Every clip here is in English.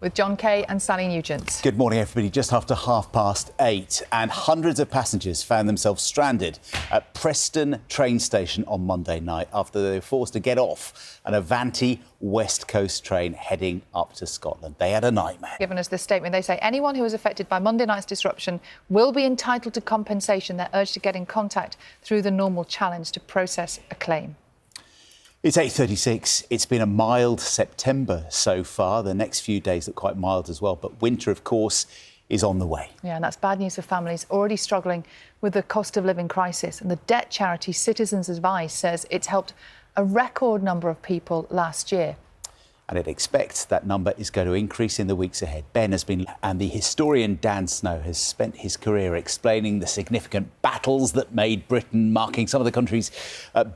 With John Kay and Sally Nugent. Good morning, everybody. Just after 8:30, and hundreds of passengers found themselves stranded at Preston train station on Monday night after they were forced to get off an Avanti West Coast train heading up to Scotland. They had a nightmare. Given us this statement, they say anyone who was affected by Monday night's disruption will be entitled to compensation. They're urged to get in contact through the normal challenge to process a claim. It's 8:36. It's been a mild September so far. The next few days look quite mild as well. But winter, of course, is on the way. Yeah, and that's bad news for families already struggling with the cost of living crisis. And the debt charity Citizens Advice says it's helped a record number of people last year. And it expects that number is going to increase in the weeks ahead. Ben has been, and the historian Dan Snow has spent his career explaining the significant battles that made Britain, marking some of the country's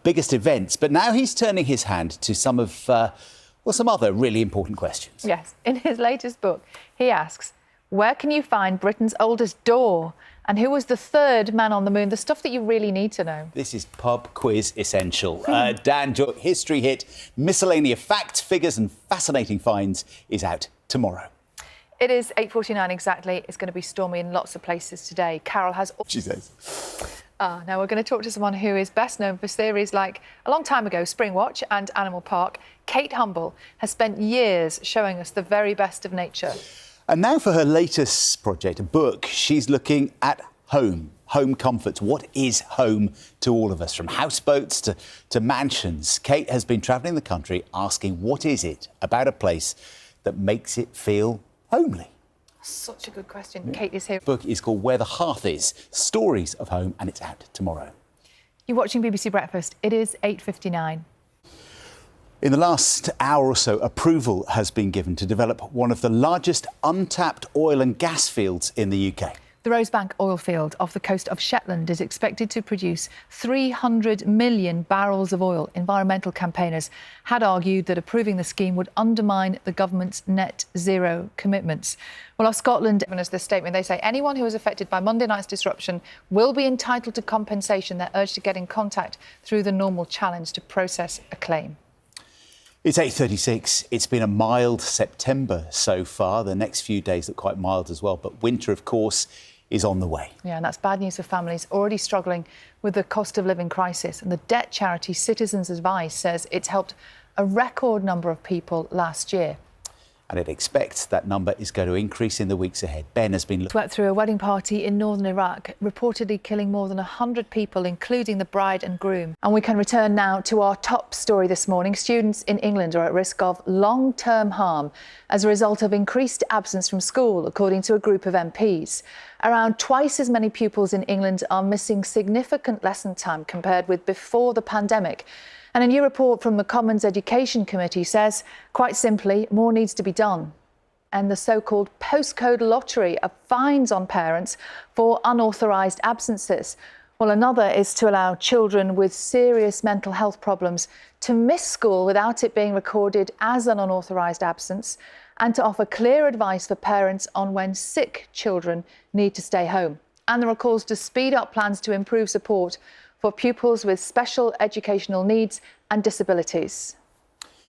biggest events. But now he's turning his hand to some other really important questions. Yes, in his latest book, he asks, where can you find Britain's oldest door? And who was the third man on the moon? The stuff that you really need to know. This is pub quiz essential. Dan, your history hit, miscellaneous facts, figures and fascinating finds is out tomorrow. It is 8:49 exactly. It's going to be stormy in lots of places today. Carol has... She says. Now we're going to talk to someone who is best known for series like, a long time ago, Springwatch and Animal Park. Kate Humble has spent years showing us the very best of nature. And now for her latest project, a book, she's looking at home comforts. What is home to all of us, from houseboats to mansions? Kate has been travelling the country asking what is it about a place that makes it feel homely? Such a good question. Yeah. Kate is here. The book is called Where the Hearth Is, Stories of Home, and it's out tomorrow. You're watching BBC Breakfast. It is 8:59. In the last hour or so, approval has been given to develop one of the largest untapped oil and gas fields in the UK. The Rosebank oil field off the coast of Shetland is expected to produce 300 million barrels of oil. Environmental campaigners had argued that approving the scheme would undermine the government's net zero commitments. Well, off Scotland, given us this statement, they say anyone who was affected by Monday night's disruption will be entitled to compensation. They're urged to get in contact through the normal challenge to process a claim. It's 8:36. It's been a mild September so far. The next few days look quite mild as well. But winter, of course, is on the way. Yeah, and that's bad news for families already struggling with the cost of living crisis. And the debt charity Citizens Advice says it's helped a record number of people last year. And it expects that number is going to increase in the weeks ahead. Ben has been... Swept through a wedding party in northern Iraq, reportedly killing more than 100 people, including the bride and groom. And we can return now to our top story this morning. Students in England are at risk of long-term harm as a result of increased absence from school, according to a group of MPs. Around twice as many pupils in England are missing significant lesson time compared with before the pandemic. And a new report from the Commons Education Committee says, quite simply, more needs to be done. And the so-called postcode lottery of fines on parents for unauthorised absences. Well, another is to allow children with serious mental health problems to miss school without it being recorded as an unauthorised absence, and to offer clear advice for parents on when sick children need to stay home. And there are calls to speed up plans to improve support for pupils with special educational needs and disabilities.